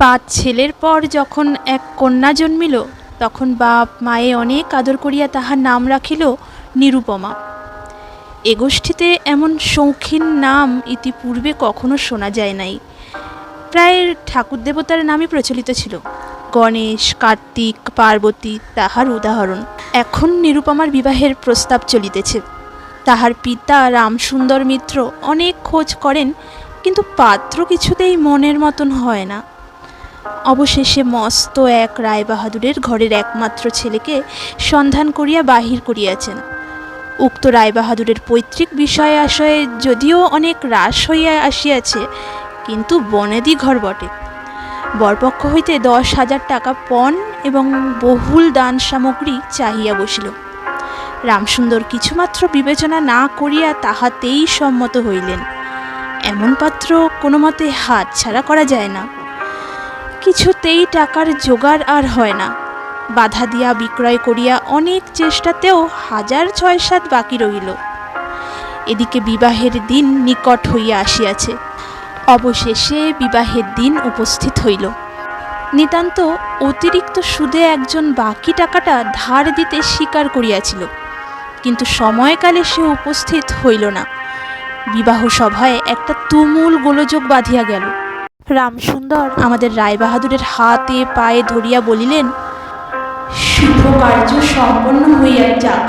5 ছেলের পর যখন এক কন্যা জন্মিল, তখন বাপ মায়ে অনেক আদর করিয়া তাহার নাম রাখিল নিরুপমা। এ গোষ্ঠীতে এমন শৌখিন নাম ইতিপূর্বে কখনো শোনা যায় নাই। প্রায় ঠাকুর দেবতার নামই প্রচলিত ছিল। গণেশ, কার্তিক, পার্বতী তাহার উদাহরণ। এখন নিরুপমার বিবাহের প্রস্তাব চলিতেছে। তাহার পিতা রামসুন্দর মিত্র অনেক খোঁজ করেন, কিন্তু পাত্র কিছুতেই মনের মতন হয় না। অবশেষে মস্ত এক রায়বাহাদুরের ঘরের একমাত্র ছেলেকে সন্ধান করিয়া বাহির করিয়াছেন। উক্ত রায়বাহাদুরের পৈতৃক বিষয় আশয়ে যদিও অনেক হ্রাস হইয়া আসিয়াছে, কিন্তু বনেদি ঘর বটে। বরপক্ষ হইতে 10,000 টাকা পণ এবং বহুল দান সামগ্রী চাহিয়া বসিল। রামসুন্দর কিছুমাত্র বিবেচনা না করিয়া তাহাতেই সম্মত হইলেন। এমন পাত্র কোনো মতে হাত ছাড়া করা যায় না। কিছুতেই টাকার জোগাড় আর হয় না। বাধা দিয়া বিক্রয় করিয়া অনেক চেষ্টাতেও 6,7 বাকি রহিল। এদিকে বিবাহের দিন নিকট হইয়া আসিয়াছে। অবশেষে বিবাহের দিন উপস্থিত হইল। নিতান্ত অতিরিক্ত সুদে একজন বাকি টাকাটা ধার দিতে স্বীকার করিয়াছিল, কিন্তু সময়কালে সে উপস্থিত হইল না। বিবাহ সভায় একটা তুমুল গোলযোগ বাঁধিয়া গেল। রামসুন্দর আমাদের রায়বাহাদুরের হাতে পায়ে ধরিয়া বলিলেন, শুভ কার্য সম্পন্ন হইয়া যাক,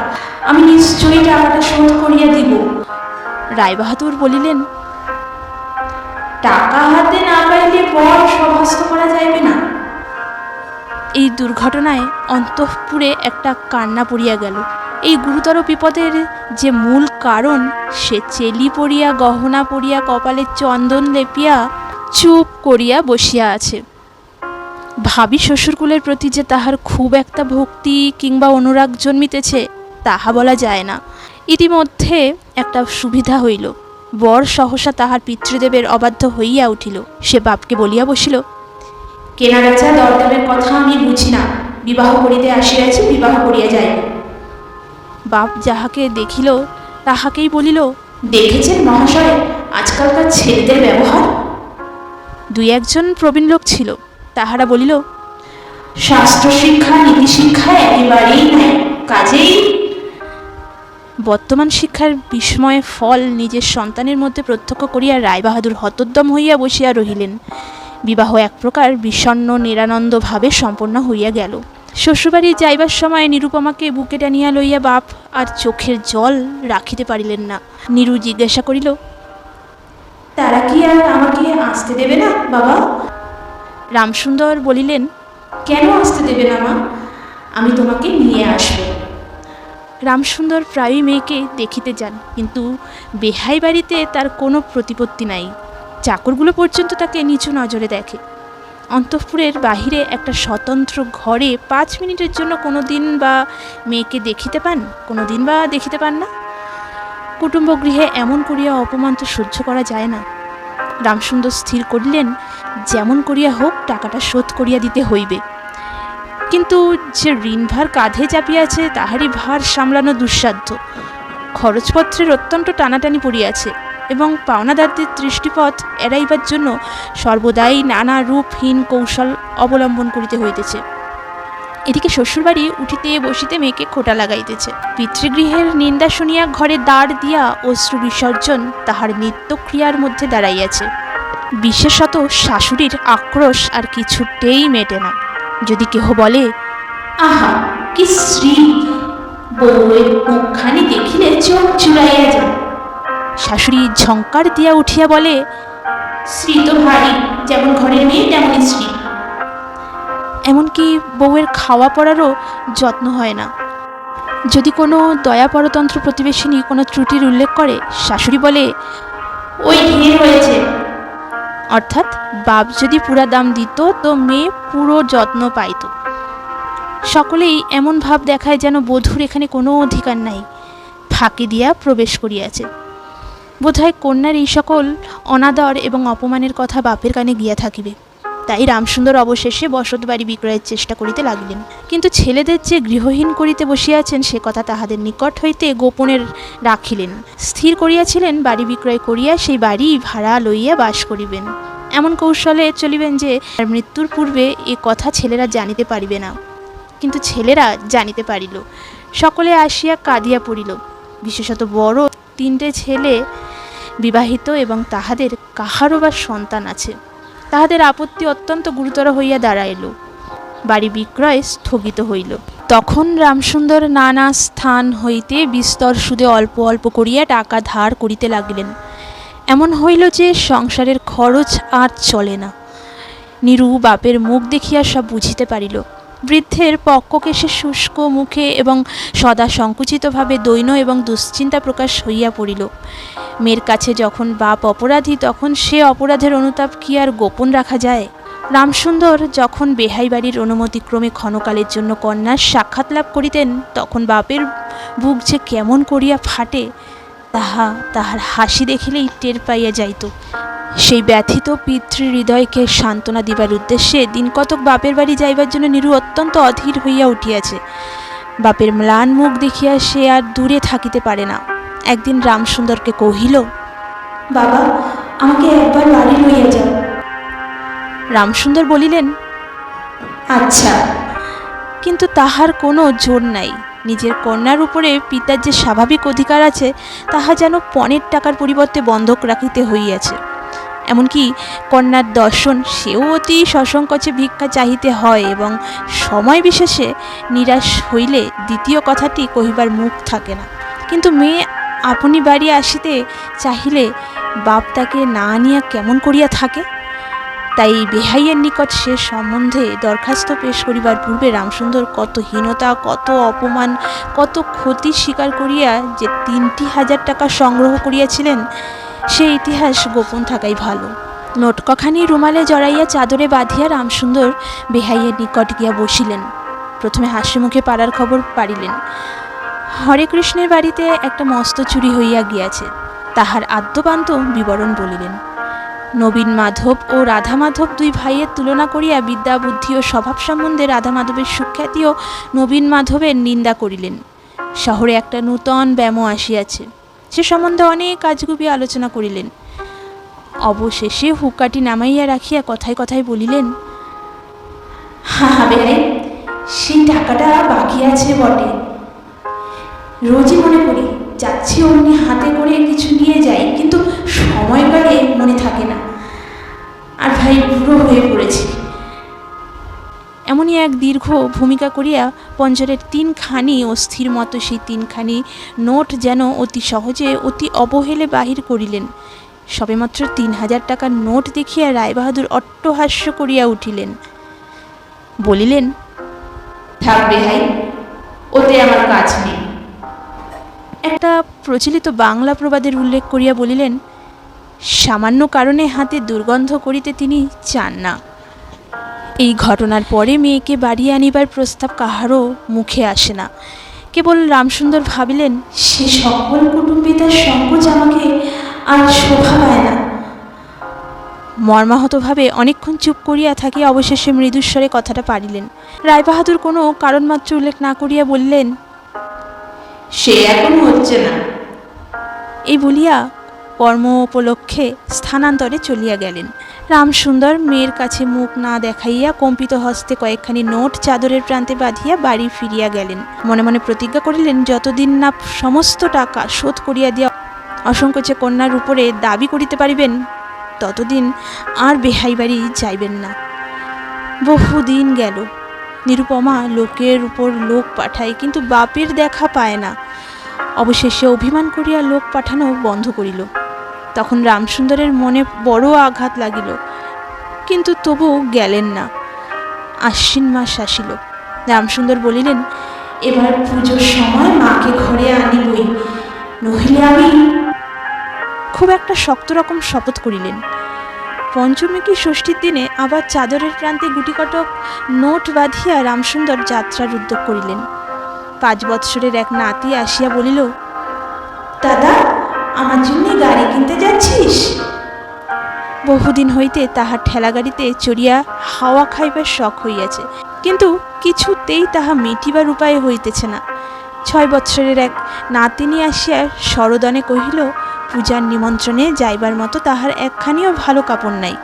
আমি নিশ্চয়ই টাকাটা শোধ করিয়া দিব। রায়বাহাদুর বলিলেন, টাকা হাতে না পাইলে বর সভাস্থ করা যাইবে না। এই দুর্ঘটনায় অন্তঃপুরে একটা কান্না পড়িয়া গেল। এই গুরুতর বিপদের যে মূল কারণ, সে চেলি পড়িয়া গহনা পড়িয়া কপালে চন্দন লেপিয়া চুপ করিয়া বসিয়া আছে। ভাবি শ্বশুরকুলের প্রতি যে তাহার খুব একটা ভক্তি কিংবা অনুরাগ জন্মিতেছে, তাহা বলা যায় না। ইতিমধ্যে একটা সুবিধা হইল। বর সহসা তাহার পিতৃদেবের অবাধ্য হইয়া উঠিল। সে বাপকে বলিয়া বসিল, কেনাবেচা দরদামের কথা আমি বুঝি না, বিবাহ করিতে আসিয়াছি, বিবাহ করিয়া যাইব। বাপ যাহাকে দেখিল তাহাকেই বলিল, দেখেছেন মহাশয় আজকালকার ছেলেদের ব্যবহার? 2-1 প্রবীণ লোক ছিল, তাহারা বলিল, শাস্ত্র শিক্ষা নীতি শিক্ষা একেবারেই নাই, কাজেই বর্তমান শিক্ষার বিস্ময় ফল নিজের সন্তানের মধ্যে প্রত্যক্ষ করিয়া রায়বাহাদুর হতোদ্যম হইয়া বসিয়া রহিলেন। বিবাহ এক প্রকার বিষণ্ণ নিরানন্দভাবে সম্পন্ন হইয়া গেল। শ্বশুরবাড়ি যাইবার সময় নিরুপমাকে বুকে টানিয়া লইয়া বাপ আর চোখের জল রাখিতে পারিলেন না। নিরু জিজ্ঞাসা করিল, তারা কি আর আমাকে আসতে দেবে না বাবা? রামসুন্দর বলিলেন, কেন আসতে দেবে না মা? আমি তোমাকে নিয়ে আসব। রামসুন্দর প্রায়ই মেয়েকে দেখিতে যান, কিন্তু বেহাই বাড়িতে তার কোনো প্রতিপত্তি নাই। চাকরগুলো পর্যন্ত তাকে নিচু নজরে দেখে। অন্তঃপুরের বাহিরে একটা স্বতন্ত্র ঘরে 5 মিনিটের জন্য কোনো দিন বা মেয়েকে দেখিতে পান, কোনো দিন বা দেখিতে পান না। কুটুম্বগৃহে এমন করিয়া অপমান তো সহ্য করা যায় না। রামসুন্দর স্থির করিলেন, যেমন করিয়া হোক টাকাটা শোধ করিয়া দিতে হইবে। কিন্তু যে ঋণভার কাঁধে চাপিয়াছে তাহারই ভার সামলানো দুঃসাধ্য। খরচপত্রের অত্যন্ত টানাটানি পড়িয়াছে এবং পাওনাদারদের দৃষ্টিপথ এড়াইবার জন্য সর্বদাই নানা রূপহীন কৌশল অবলম্বন করিতে হইতেছে। এদিকে শ্বশুরবাড়ি উঠিতে বসিতে মেয়েকে খোঁটা লাগাইতেছে। পিতৃগৃহের নিন্দা শুনিয়া ঘরে দাঁড় দিয়া অশ্রু বিসর্জন তাহার নিত্যক্রিয়ার মধ্যে দাঁড়াইয়াছে। বিশেষত শাশুড়ির আক্রোশ আর কিছুতেই মেটে না। যদি কেহ বলে, আহা কি শ্রী, বউয়ের মুখখানি দেখিলে চোখ চুলাইয়া যায়, শাশুড়ি ঝংকার দিয়া উঠিয়া বলে, শ্রী তো ভারী, যেমন ঘরের মেয়ে তেমনই শ্রী। এমনকি বউয়ের খাওয়া পড়ারও যত্ন হয় না। যদি কোনো দয়াপরতন্ত্র প্রতিবেশিনী কোনো ত্রুটির উল্লেখ করে, শাশুড়ি বলে, ওই ঢের হয়েছে। অর্থাৎ বাপ যদি পুরা দাম দিত তো মেয়ে পুরো যত্ন পাইত। সকলেই এমন ভাব দেখায় যেন বধূর এখানে কোনো অধিকার নাই, ফাঁকি দিয়া প্রবেশ করিয়াছে। বোধহয় কন্যার এই সকল অনাদর এবং অপমানের কথা বাপের কানে গিয়া থাকিবে। তাই রামসুন্দর অবশেষে বসত বাড়ি বিক্রয়ের চেষ্টা করিতে লাগিলেন। কিন্তু ছেলেদের যে গৃহহীন করিতে বসিয়াছেন সে কথা তাহাদের নিকট হইতে গোপনে রাখিলেন। স্থির করিয়াছিলেন বাড়ি বিক্রয় করিয়া সেই বাড়ি ভাড়া লইয়া বাস করিবেন। এমন কৌশলে চলিবেন যে তার মৃত্যুর পূর্বে এ কথা ছেলেরা জানিতে পারিবে না। কিন্তু ছেলেরা জানিতে পারিল। সকলে আসিয়া কাঁদিয়া পড়িল। বিশেষত বড় 3টে ছেলে বিবাহিত এবং তাহাদের কাহারও বা সন্তান আছে। তাহাদের আপত্তি অত্যন্ত গুরুতর হইয়া দাঁড়াইল। বাড়ি বিক্রয় স্থগিত হইল। তখন রামসুন্দর নানা স্থান হইতে বিস্তর সুদে অল্প অল্প করিয়া টাকা ধার করিতে লাগিলেন। এমন হইল যে সংসারের খরচ আর চলে না। নীরু বাপের মুখ দেখিয়া সব বুঝিতে পারিল। বৃদ্ধের পক্ককেশে শুষ্ক মুখে এবং সদা সংকুচিতভাবে দৈন্য এবং দুশ্চিন্তা প্রকাশ হইয়া পড়িল। মেয়ের কাছে যখন বাপ অপরাধী, তখন সে অপরাধের অনুতাপ কি আর গোপন রাখা যায়? রামসুন্দর যখন বেহাই বাড়ির অনুমতিক্রমে ক্ষণকালের জন্য কন্যার সাক্ষাৎ লাভ করিতেন, তখন বাপের বুক যে কেমন করিয়া ফাটে তাহার হাসি দেখিলেই টের পাইয়া যাইত। সেই ব্যথিত পিতৃহৃদয়কে সান্ত্বনা দিবার উদ্দেশ্যে দিনকতক বাপের বাড়ি যাইবার জন্য নীরু অত্যন্ত অধীর হইয়া উঠিয়াছে। বাপের ম্লান মুখ দেখিয়া সে আর দূরে থাকিতে পারে না। একদিন রামসুন্দরকে কহিল, বাবা, আমাকে একবার বাড়ি লইয়া যাও। রামসুন্দর বলিলেন, আচ্ছা। কিন্তু তাহার কোনো জোর নাই। নিজের কন্যার উপরে পিতার যে স্বাভাবিক অধিকার আছে, তাহা যেন পণের টাকার পরিবর্তে বন্ধক রাখিতে হইয়াছে। এমনকি কন্যার দর্শন সেও অতি সসংকোচে ভিক্ষা চাহিতে হয় এবং সময় বিশেষে নিরাশ হইলে দ্বিতীয় কথাটি কহিবার মুখ থাকে না। কিন্তু মেয়ে আপনি বাড়ি আসিতে চাহিলে বাপ তাকে না আনিয়া কেমন করিয়া থাকে। তাই বেহাইয়ের নিকট সে সম্বন্ধে দরখাস্ত পেশ করিবার পূর্বে রামসুন্দর কত হীনতা, কত অপমান, কত ক্ষতি স্বীকার করিয়া যে 3,000 টাকা সংগ্রহ করিয়াছিলেন, সে ইতিহাস গোপন থাকাই ভালো। নোটকখানি রুমালে জড়াইয়া চাদরে বাঁধিয়া রামসুন্দর বেহাইয়ের নিকট গিয়া বসিলেন। প্রথমে হাসি মুখে পাড়ার খবর পাড়িলেন। হরে কৃষ্ণের বাড়িতে একটা মস্ত চুরি হইয়া গিয়াছে, তাহার আদ্যপান্ত বিবরণ বলিলেন। নবীন মাধব ও রাধা মাধব 2 ভাইয়ের তুলনা করিয়া বিদ্যা, বুদ্ধি ও স্বভাব সম্বন্ধে রাধা মাধবের সুখ্যাতি ও নবীন মাধবের নিন্দা করিলেন। শহরে একটা নূতন ব্যামো আসিয়াছে, সে সম্বন্ধে অনেক কাজগুবি আলোচনা করিলেন। অবশেষে হুকাটি নামাইয়া রাখিয়া কথায় কথায় বলিলেন, হ্যাঁ বেহাই, সেই টাকাটা বাকি আছে বটে। রোজই মনে করি যাচ্ছি অমনি হাতে করে কিছু নিয়ে যাই, কিন্তু সময়কালে মনে থাকে না। আর ভাই বুড়ো হয়ে পড়েছি। এমনই এক দীর্ঘ ভূমিকা করিয়া পঞ্জরের 3খানি অস্থির মতো সেই 3খানি নোট যেন অতি সহজে অতি অবহেলে বাহির করিলেন। সবেমাত্র 3,000 টাকার নোট দেখিয়া রায়বাহাদুর অট্টহাস্য করিয়া উঠিলেন। বলিলেন, থাকবে ভাই, ওতে আমার কাজ নেই। একটা প্রচলিত বাংলা প্রবাদের উল্লেখ করিয়া বলিলেন, সামান্য কারণে হাতে দুর্গন্ধ করিতে তিনি চান না। এই ঘটনার পরে মেয়েকে বাড়ি আনিবার প্রস্তাব কাহারও মুখে আসে না। কেবল রামসুন্দর ভাবিলেন, সে সকল কুটুম্বিতার সংকোচ আমাকে আর শোভা পায় না। মর্মাহতভাবে অনেকক্ষণ চুপ করিয়া থাকিয়া অবশেষে মৃদুস্বরে কথাটা পারিলেন। রায়বাহাদুর কোনো কারণমাত্র উল্লেখ না করিয়া বললেন, সে এখন হচ্ছে না। এই বলিয়া কর্ম উপলক্ষে স্থানান্তরে চলিয়া গেলেন। রামসুন্দর মেয়ের কাছে মুখ না দেখাইয়া কম্পিত হস্তে কয়েকখানি নোট চাদরের প্রান্তে বাঁধিয়া বাড়ি ফিরিয়া গেলেন। মনে মনে প্রতিজ্ঞা করিলেন, যতদিন না সমস্ত টাকা শোধ করিয়া দিয়া অসংকোচে কন্যার উপরে দাবি করিতে পারিবেন, ততদিন আর বেহাই বাড়ি যাইবেন না। বহুদিন গেল। নিরুপমা লোকের উপর লোক পাঠায়, কিন্তু বাপের দেখা পায় না। অবশেষে অভিমান করিয়া লোক পাঠানো বন্ধ করিল। তখন রামসুন্দরের মনে বড় আঘাত লাগিল, কিন্তু তবু গেলেন না। আশ্বিন মাস আসিল। রামসুন্দর বলিলেন, এবার পুজোর সময় মাকে ঘরে আনিবই, নহিলে আমি। খুব একটা শক্ত রকম শপথ করিলেন। পঞ্চমী কি ষষ্ঠীর দিনে আবার চাদরের প্রান্তে গুটিকটক নোট বাঁধিয়া রামসুন্দর যাত্রার উদ্যোগ করিলেন। 5 বৎসরের এক নাতি আসিয়া বলিল, দাদা, আমার জন্য গাড়ি কিনতে যাচ্ছিস? বহুদিন হইতে তাহার ঠেলা গাড়িতে চড়িয়া হাওয়া খাইবার শখ হইয়াছে, কিন্তু কিছুতেই তাহা মিটিবার উপায় হইতেছে না। 6 বৎসরের এক নাতিনী আসিয়া সরদনে কহিল, পূজার নিমন্ত্রণে যাইবার মতো তাহার একখানিও ভালো কাপড় নাই।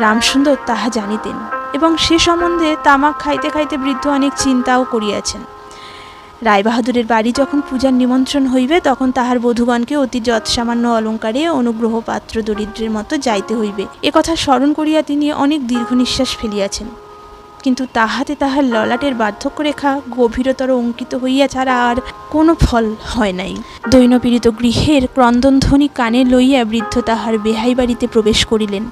রামসুন্দর তাহা জানিতেন এবং সে সম্বন্ধে তামাক খাইতে খাইতে বৃদ্ধ অনেক চিন্তাও করিয়াছেন। রায়বাহাদুরের বাড়ি যখন পূজার নিমন্ত্রণ হইবে তখন তাহার বধূগণকে অতি যৎসামান্য অলঙ্কারে অনুগ্রহ পাত্র দরিদ্রের মতো যাইতে হইবে, একথা স্মরণ করিয়া তিনি অনেক দীর্ঘ নিঃশ্বাস ফেলিয়াছেন। কিন্তু তাহাতে তাহার ললাটের বার্ধক্য রেখা গভীরতর অঙ্কিত হইয়া ছাড়া আর কোনো ফল হয় নাই। দৈনপীড়িত গৃহের ক্রন্দনধ্বনি কানে লইয়া বৃদ্ধ তাহার বেহাই বাড়িতে প্রবেশ করিলেন।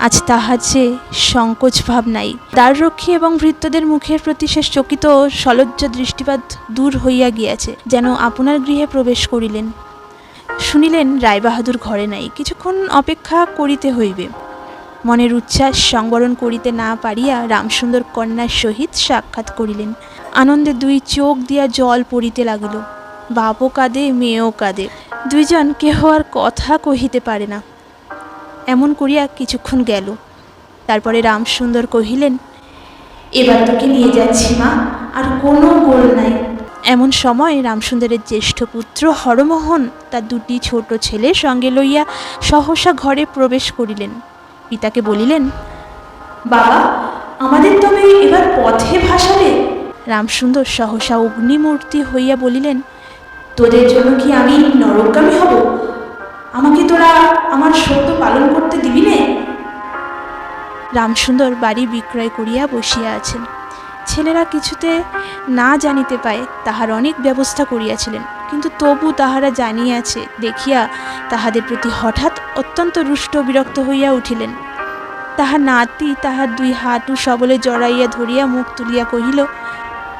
আজ তাহার যে সংকোচ ভাব নাই। দ্বাররক্ষী এবং ভৃত্যদের মুখের প্রতি সে চকিত সলজ্জ দৃষ্টিপাত দূর হইয়া গিয়াছে, যেন আপনার গৃহে প্রবেশ করিলেন। শুনিলেন রায়বাহাদুর ঘরে নাই, কিছুক্ষণ অপেক্ষা করিতে হইবে। মনের উচ্ছ্বাস সংবরণ করিতে না পারিয়া রামসুন্দর কন্যার সহিত সাক্ষাৎ করিলেন। আনন্দে দুই চোখ দিয়া জল পড়িতে লাগিল। বাপও কাঁদে, মেয়েও কাঁদে, দুইজন কেহ আর কথা কহিতে পারে না। এমন করিয়া কিছুক্ষণ গেল। তারপরে রামসুন্দর কহিলেন, এবার তোকে নিয়ে যাচ্ছি মা, আর কোনো গোল নাই। এমন সময় রামসুন্দরের জ্যেষ্ঠ পুত্র হরমোহন তার দুটি ছোট ছেলে সঙ্গে লইয়া সহসা ঘরে প্রবেশ করিলেন। পিতাকে বলিলেন, বাবা, আমাদের তবে এবার পথে ভাসালে? রামসুন্দর সহসা অগ্নিমূর্তি হইয়া বলিলেন, তোদের জন্য কি আমি নরকগামী হব? আমাকে তোরা আমার সত্য পালন করতে দিবি নে? রামসুন্দর বাড়ি বিক্রয় করিয়া বসিয়া আছেন। ছেলেরা কিছুতে না জানিতে পায় তাহার অনেক ব্যবস্থা করিয়াছিলেন, কিন্তু তবু তাহারা জানিয়াছে দেখিয়া তাহাদের প্রতি হঠাৎ অত্যন্ত রুষ্ট বিরক্ত হইয়া উঠিলেন। তাহার নাতি তাহার দুই হাঁটু সবলে জড়াইয়া ধরিয়া মুখ তুলিয়া কহিল,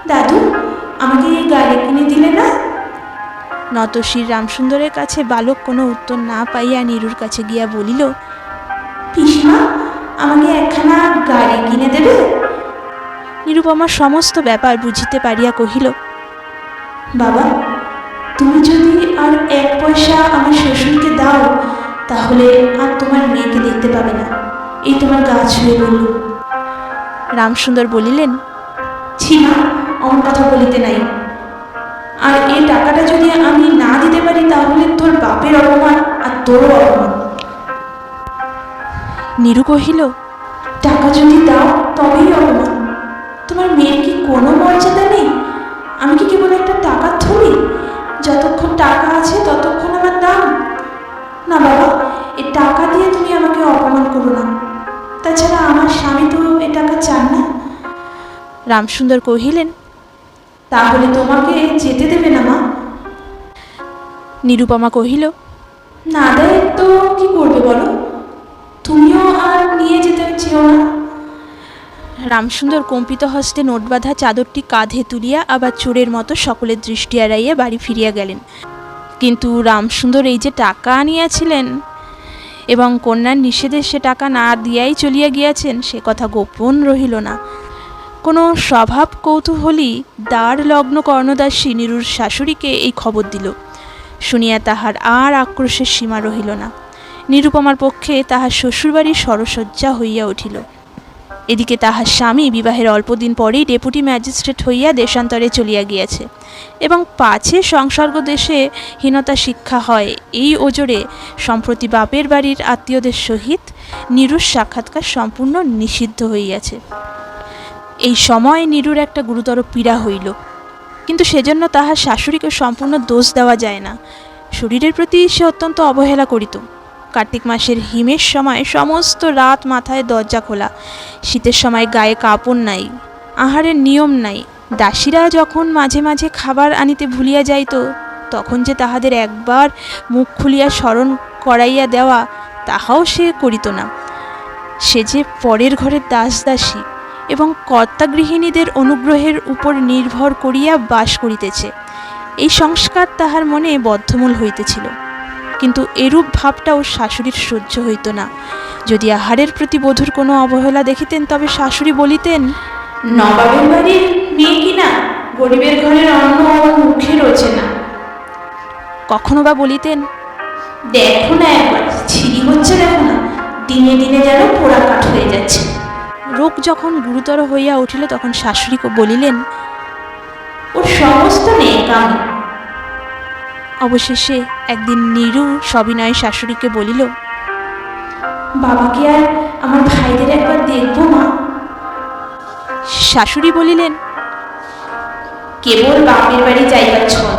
দাদু, আমাকে এই গাড়ি কিনে দিলে না? নতশির রামসুন্দরের কাছে বালক কোনো উত্তর না পাইয়া নীরুর কাছে গিয়া বলিল, পিসিমা, আমাকে একখানা গাড়ি কিনে দেবে? নিরুপমা সমস্ত ব্যাপার বুঝিতে পারিয়া কহিল, বাবা, তুমি যদি আর এক পয়সা আমার শ্বশুরকে দাও তাহলে আর তোমার মেয়েকে দেখতে পাবে না, এই তোমার গা ছুঁয়ে বলল। রামসুন্দর বলিলেন, ছি মা, অমন কথা বলিতে নাই। আর এই টাকাটা যদি আমি না দিতে পারি তাহলে তোর বাপের অপমান আর তোরও অপমান। নীরু কহিল, টাকা যদি দাও তবেই অপমান? তোমার মেয়ের কি কোনো মর্যাদা নেই? আমি কি কেবল একটা টাকার থলি? যতক্ষণ টাকা আছে ততক্ষণ আমার দাম। না বাবা, এ টাকা দিয়ে তুমি আমাকে অপমান করো না। তাছাড়া আমার স্বামী তো এ টাকা চান না। রামসুন্দর কহিলেন, তাহলে তোমাকে যেতে দেবে না মা? নিরুপমা কহিল, না দেয় তো কি করবে বলো? তুমিও আর নিয়ে যেতে চেও না। রামসুন্দর কম্পিত হস্তে নোট বাঁধা চাদরটি কাঁধে তুলিয়া আবার চোরের মতো সকলের দৃষ্টি এড়াইয়া বাড়ি ফিরিয়া গেলেন। কিন্তু রামসুন্দর এই যে টাকা আনিয়াছিলেন এবং কন্যার নিষেধে সে টাকা না দিয়াই চলিয়া গিয়াছেন, সে কথা গোপন রহিল না। কোনো স্বভাব কৌতূহলী দ্বার লগ্ন কর্ণদাসী নীরুর শাশুড়িকে এই খবর দিল। শুনিয়া তাহার আর আক্রোশের সীমা রহিল না। নিরুপমার পক্ষে তাহার শ্বশুরবাড়ি সরসজ্জা হইয়া উঠিল। এদিকে তাহার স্বামী বিবাহের অল্পদিন পরেই ডেপুটি ম্যাজিস্ট্রেট হইয়া দেশান্তরে চলিয়া গিয়াছে এবং পাছে সংসর্গ দেশে হীনতা শিক্ষা হয়, এই ওজরে সম্প্রতি বাপের বাড়ির আত্মীয়দের সহিত নীরুর সাক্ষাৎকার সম্পূর্ণ নিষিদ্ধ হইয়াছে। এই সময় নীরুর একটা গুরুতর পীড়া হইল, কিন্তু সেজন্য তাহার শাশুড়িকে সম্পূর্ণ দোষ দেওয়া যায় না। শরীরের প্রতি সে অত্যন্ত অবহেলা করিত। কার্তিক মাসের হিমের সময় সমস্ত রাত মাথায় দরজা খোলা, শীতের সময় গায়ে কাপড় নাই, আহারের নিয়ম নাই। দাসীরা যখন মাঝে মাঝে খাবার আনিতে ভুলিয়া যাইত তখন যে তাহাদের একবার মুখ খুলিয়া স্মরণ করাইয়া দেওয়া, তাহাও সে করিত না। সে যে পরের ঘরের দাসদাসী এবং কর্তাগৃহিণীদের অনুগ্রহের উপর নির্ভর করিয়া বাস করিতেছে, এই সংস্কার তাহার মনে বদ্ধমূল হইতেছিল। কিন্তু এরূপ ভাবটা ওর শাশুড়ির সহ্য হইত না। যদি আহারের প্রতি বধূর কোনো অবহেলা দেখিতেন তবে শাশুড়ি বলিতেন, নবাবের বাড়ির মেয়ে কিনা গরিবের ঘরের অন্ন মুখে রোচে না। কখনো বা বলিতেন, দেখো না একবার ছিঁড়ি হচ্ছে, দেখো না, দিনে দিনে যেন পোড়া কাঠ হয়ে যাচ্ছে। রোগ যখন গুরুতর হইয়া উঠিল তখন শাশুড়িকে বলিলেন, ওর সমস্ত নেকাম। অবশেষে একদিন নীরু সবিনয়ে শাশুড়িকে বলিল, বাবাকে আর আমার ভাইদের একবার দেখবো মা। শাশুড়ি বলিলেন, কেবল বাপের বাড়ি যাইবার ছল।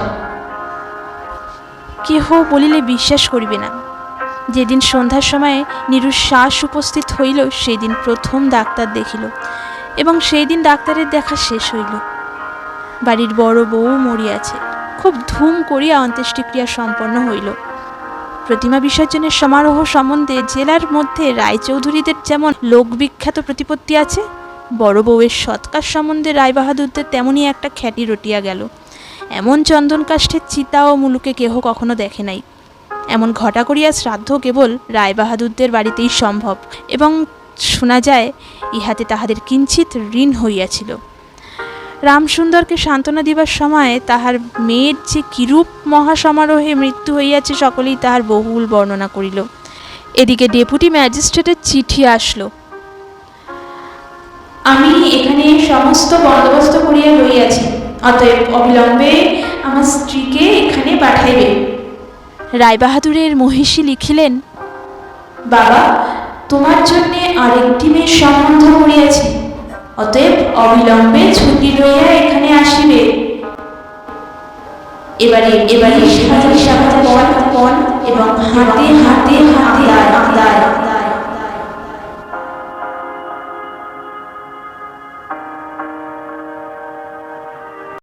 কেহ বলিলে বিশ্বাস করিবে না। যেদিন সন্ধ্যার সময়ে নীরুর শ্বাস উপস্থিত হইল, সেই দিন প্রথম ডাক্তার দেখিল এবং সেই দিন ডাক্তারের দেখা শেষ হইল। বাড়ির বড় বউ মরিয়াছে। খুব ধুম করিয়া অন্ত্যেষ্টিক্রিয়া সম্পন্ন হইল। প্রতিমা বিসর্জনের সমারোহ সম্বন্ধে জেলার মধ্যে রায়চৌধুরীদের যেমন লোকবিখ্যাত প্রতিপত্তি আছে, বড় বউয়ের সৎকার সম্বন্ধে রায়বাহাদুরদের তেমনই একটা খ্যাতি রটিয়া গেল। এমন চন্দন কাষ্ঠের চিতা ও মুলুকে কেহ কখনো দেখে নাই। এমন ঘটা করিয়া শ্রাদ্ধ কেবল রায়বাহাদুরদের বাড়িতেই সম্ভব, এবং শোনা যায় ইহাতে তাহাদের কিঞ্চিত ঋণ হইয়াছিল। রামসুন্দরকে সান্ত্বনা দিবার সময় তাহার মেয়ের যে কিরূপ মহাসমারোহে মৃত্যু হইয়াছে সকলেই তাহার বহুল বর্ণনা করিল। এদিকে ডেপুটি ম্যাজিস্ট্রেটের চিঠি আসলো। আমি এখানে সমস্ত বন্দোবস্ত করিয়া লইয়াছি, অতএব অবিলম্বে আমার স্ত্রীকে এখানে পাঠাইবে। রায়বাহাদুরের মহিষী লিখিলেন, বাবা, তোমার জন্য আরেকটি মেয়ের সম্বন্ধ করিয়াছি, অতএব অবিলম্বে ছুটি লইয়া এখানে আসিবে। এবারে সাজা পণ এবং হাতে হাতে হাতে